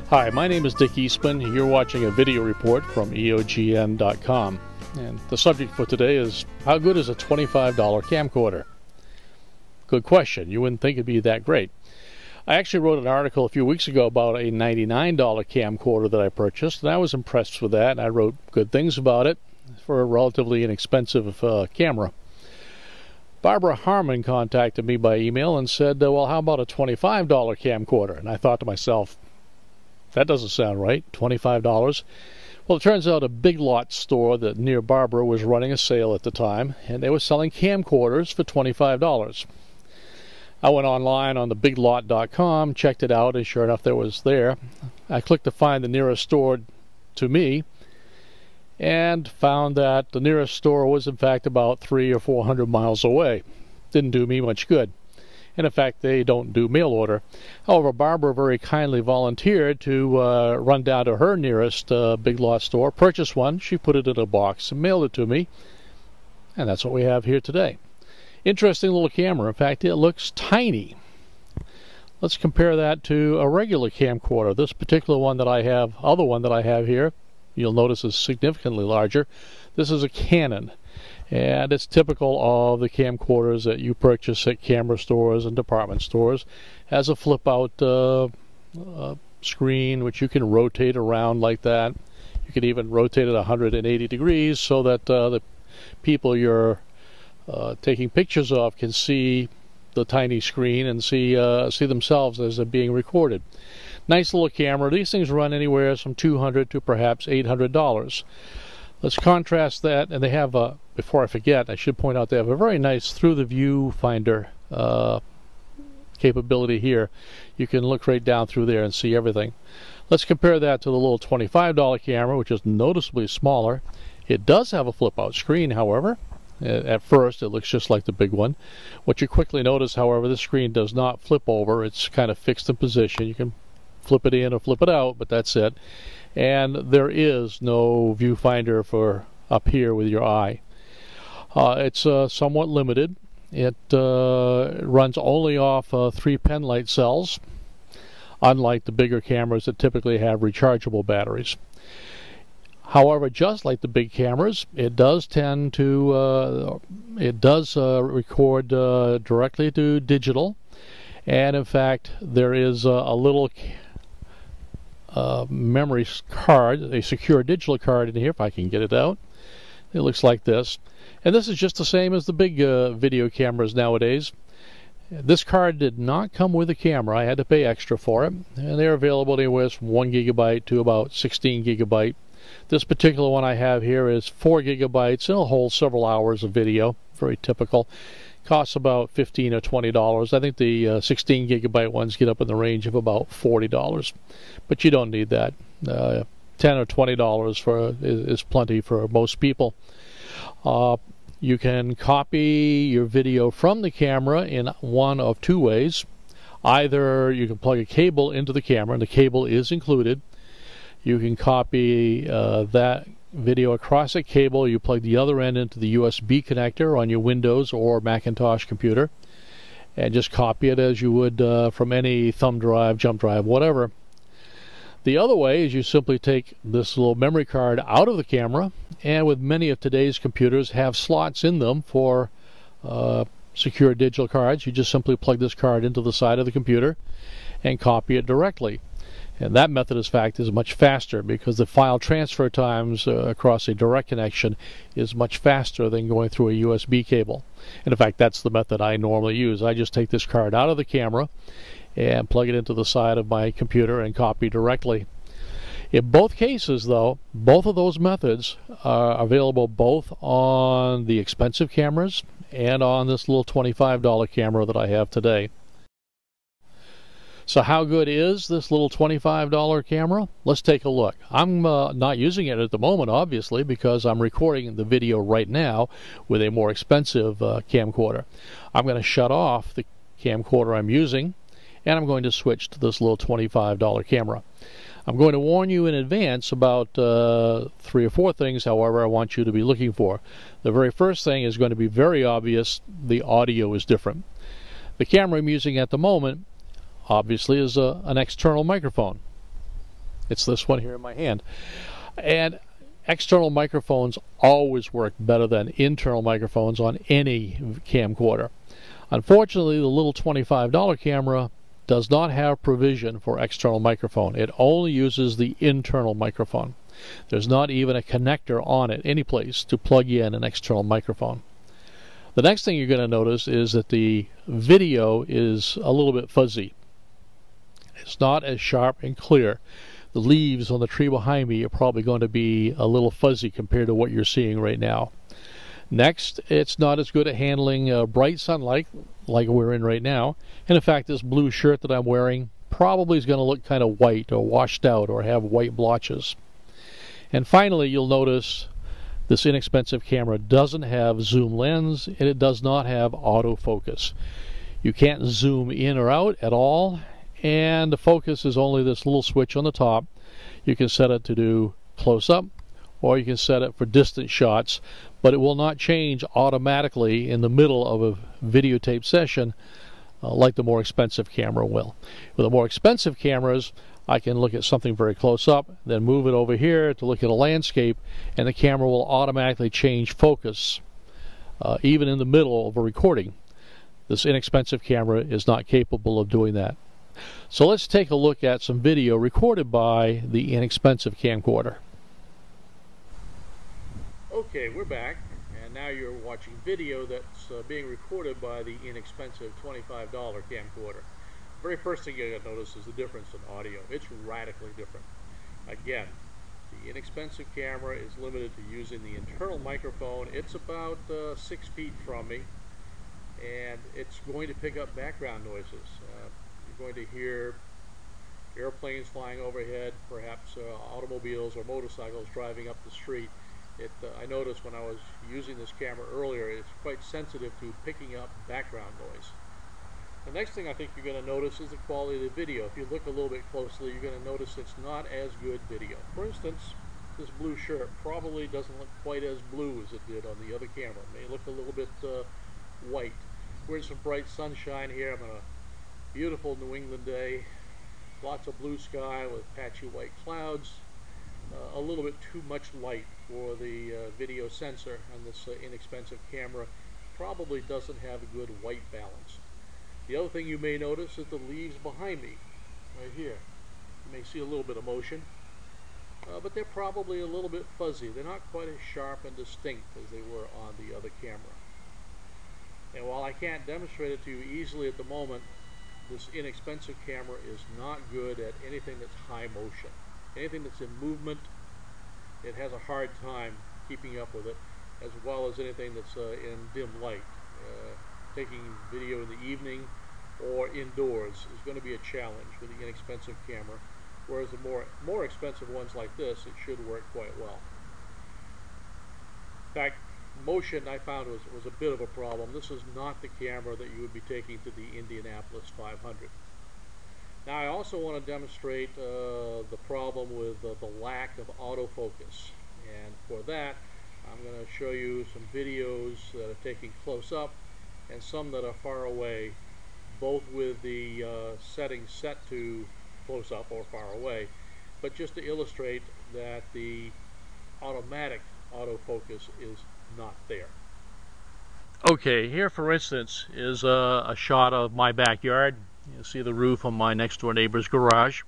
Hi, my name is Dick Eastman. You're watching a video report from EOGN.com. And the subject for today is, how good is a $25 camcorder? Good question. You wouldn't think it'd be that great. I actually wrote an article a few weeks ago about a $99 camcorder that I purchased, and I was impressed with that. I wrote good things about it for a relatively inexpensive camera. Barbara Harmon contacted me by email and said, well, how about a $25 camcorder? And I thought to myself, that doesn't sound right, $25. Well, it turns out a Big Lots store that near Barbara was running a sale at the time, and they were selling camcorders for $25. I went online on the biglot.com, checked it out, and sure enough, there was there. I clicked to find the nearest store to me, and found that the nearest store was in fact about 300 or 400 miles away. Didn't do me much good. And in fact, they don't do mail order. However, Barbara very kindly volunteered to run down to her nearest Big Lots store, purchase one. She put it in a box and mailed it to me. And that's what we have here today. Interesting little camera. In fact, it looks tiny. Let's compare that to a regular camcorder. This particular one that I have, other one that I have here, you'll notice is significantly larger. This is a Canon, and it's typical of the camcorders that you purchase at camera stores and department stores. Has a flip-out screen which you can rotate around like that. You can even rotate it 180 degrees so that the people you're taking pictures of can see the tiny screen and see themselves as they're being recorded. Nice little camera. These things run anywhere from $200 to perhaps $800. Let's contrast that, and they have a, before I forget, I should point out they have a very nice through-the-view finder capability here. You can look right down through there and see everything. Let's compare that to the little $25 camera, which is noticeably smaller. It does have a flip-out screen, however. At first, it looks just like the big one. What you quickly notice, however, the screen does not flip over. It's kind of fixed in position. You can flip it in or flip it out, but that's it. And there is no viewfinder for up here with your eye. It's somewhat limited. It runs only off 3 pen light cells, unlike the bigger cameras that typically have rechargeable batteries. However, just like the big cameras, it does tend to record directly to digital, and in fact, there is a little memory card, a secure digital card in here, if I can get it out. It looks like this. And this is just the same as the big video cameras nowadays. This card did not come with the camera. I had to pay extra for it. And they're available anywhere from 1 gigabyte to about 16 gigabyte. This particular one I have here is 4 gigabytes. It'll hold several hours of video. Very typical. Costs about $15 or $20. I think the 16 gigabyte ones get up in the range of about $40, but you don't need that. $10 or $20 is plenty for most people. You can copy your video from the camera in one of two ways. Either you can plug a cable into the camera, and the cable is included. You can copy that video across a cable. You plug the other end into the USB connector on your Windows or Macintosh computer and just copy it as you would from any thumb drive, jump drive, whatever. The other way is you simply take this little memory card out of the camera, and with many of today's computers have slots in them for secure digital cards. You just simply plug this card into the side of the computer and copy it directly. And that method, in fact, is much faster because the file transfer times across a direct connection is much faster than going through a USB cable. And in fact, that's the method I normally use. I just take this card out of the camera and plug it into the side of my computer and copy directly. In both cases, though, both of those methods are available both on the expensive cameras and on this little $25 camera that I have today. So how good is this little $25 camera? Let's take a look. I'm not using it at the moment, obviously, because I'm recording the video right now with a more expensive camcorder. I'm going to shut off the camcorder I'm using, and I'm going to switch to this little $25 camera. I'm going to warn you in advance about 3 or 4 things, however, I want you to be looking for. The very first thing is going to be very obvious. The audio is different. The camera I'm using at the moment obviously is an external microphone. It's this one here in my hand. And external microphones always work better than internal microphones on any camcorder. Unfortunately, the little $25 camera does not have provision for external microphone. It only uses the internal microphone. There's not even a connector on it any place to plug in an external microphone. The next thing you're going to notice is that the video is a little bit fuzzy. It's not as sharp and clear. The leaves on the tree behind me are probably going to be a little fuzzy compared to what you're seeing right now. Next, it's not as good at handling bright sunlight like we're in right now. And in fact, this blue shirt that I'm wearing probably is going to look kind of white or washed out or have white blotches. And finally, you'll notice this inexpensive camera doesn't have zoom lens, and it does not have autofocus. You can't zoom in or out at all, and the focus is only this little switch on the top. You can set it to do close-up, or you can set it for distant shots, but it will not change automatically in the middle of a videotape session like the more expensive camera will. With the more expensive cameras, I can look at something very close up, then move it over here to look at a landscape, and the camera will automatically change focus even in the middle of a recording. This inexpensive camera is not capable of doing that. So let's take a look at some video recorded by the inexpensive camcorder. Okay, we're back, and now you're watching video that's being recorded by the inexpensive $25 camcorder. The very first thing you're going to notice is the difference in audio. It's radically different. Again, the inexpensive camera is limited to using the internal microphone. It's about 6 feet from me, and it's going to pick up background noises. You're going to hear airplanes flying overhead, perhaps automobiles or motorcycles driving up the street. I noticed when I was using this camera earlier, it's quite sensitive to picking up background noise. The next thing I think you're going to notice is the quality of the video. If you look a little bit closely, you're going to notice it's not as good video. For instance, this blue shirt probably doesn't look quite as blue as it did on the other camera. It may look a little bit white. We're in some bright sunshine here. I'm on a beautiful New England day. Lots of blue sky with patchy white clouds. A little bit too much light for the video sensor on this inexpensive camera. Probably doesn't have a good white balance. The other thing you may notice is the leaves behind me, right here. You may see a little bit of motion, but they're probably a little bit fuzzy. They're not quite as sharp and distinct as they were on the other camera. And while I can't demonstrate it to you easily at the moment, this inexpensive camera is not good at anything that's high motion. Anything that's in movement, it has a hard time keeping up with it, as well as anything that's in dim light. Taking video in the evening or indoors is going to be a challenge with the inexpensive camera, whereas the more expensive ones like this, it should work quite well. In fact, motion I found was a bit of a problem. This is not the camera that you would be taking to the Indianapolis 500. Now I also want to demonstrate the problem with the lack of autofocus, and for that I'm going to show you some videos that are taken close up and some that are far away, both with the settings set to close up or far away, but just to illustrate that the automatic autofocus is not there. Okay, here for instance is a shot of my backyard. You see the roof on my next door neighbor's garage,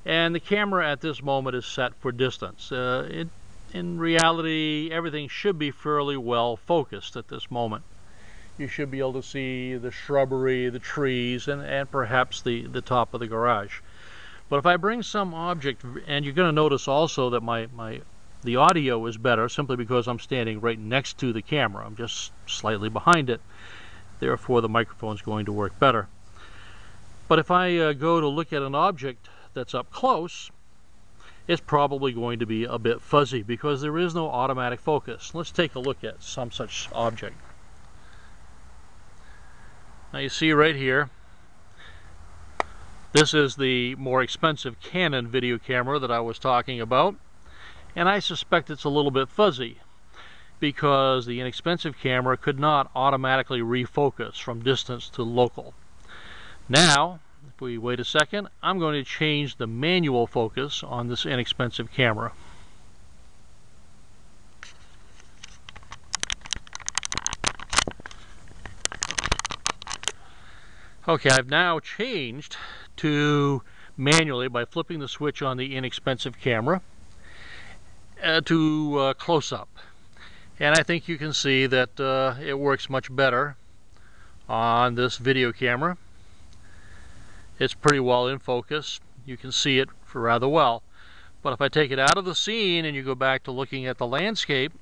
and the camera at this moment is set for distance. In reality, everything should be fairly well focused at this moment. You should be able to see the shrubbery, the trees, and perhaps the top of the garage. But if I bring some object, and you're going to notice also that the audio is better simply because I'm standing right next to the camera. I'm just slightly behind it. Therefore, the microphone is going to work better. But if I go to look at an object that's up close, it's probably going to be a bit fuzzy because there is no automatic focus. Let's take a look at some such object. Now you see right here, this is the more expensive Canon video camera that I was talking about, and I suspect it's a little bit fuzzy because the inexpensive camera could not automatically refocus from distance to local. Now if we wait a second, I'm going to change the manual focus on this inexpensive camera. Okay, I've now changed to manually by flipping the switch on the inexpensive camera to close-up. And I think you can see that it works much better on this video camera. It's pretty well in focus. You can see it rather well. But if I take it out of the scene and you go back to looking at the landscape,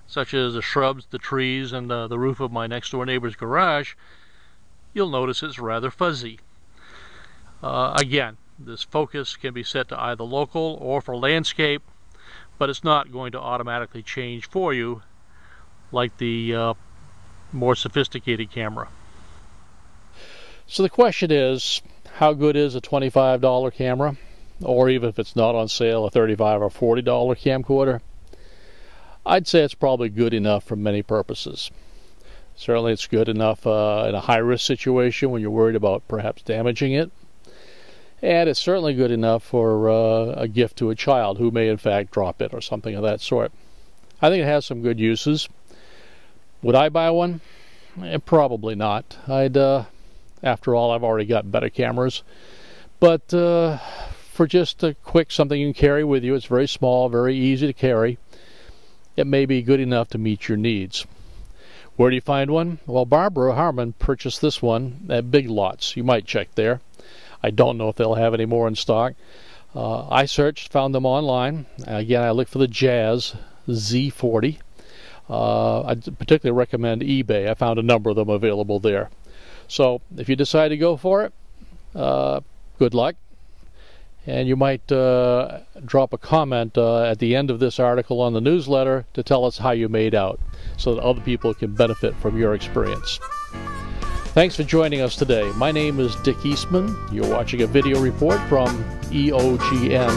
such as the shrubs, the trees, and the roof of my next door neighbor's garage, you'll notice it's rather fuzzy. Again, this focus can be set to either local or for landscape, but it's not going to automatically change for you like the more sophisticated camera. So the question is, how good is a $25 camera? Or even if it's not on sale, a $35 or $40 camcorder? I'd say it's probably good enough for many purposes. Certainly it's good enough in a high-risk situation when you're worried about perhaps damaging it. And it's certainly good enough for a gift to a child who may in fact drop it or something of that sort. I think it has some good uses. Would I buy one? Probably not. After all, I've already got better cameras. But for just a quick something you can carry with you, it's very small, very easy to carry. It may be good enough to meet your needs. Where do you find one? Well, Barbara Harmon purchased this one at Big Lots. You might check there. I don't know if they'll have any more in stock. I searched, found them online. Again, I looked for the Jazz Z40. I particularly recommend eBay. I found a number of them available there. So if you decide to go for it, good luck. And you might drop a comment at the end of this article on the newsletter to tell us how you made out, so that other people can benefit from your experience. Thanks for joining us today. My name is Dick Eastman. You're watching a video report from EOGN.com.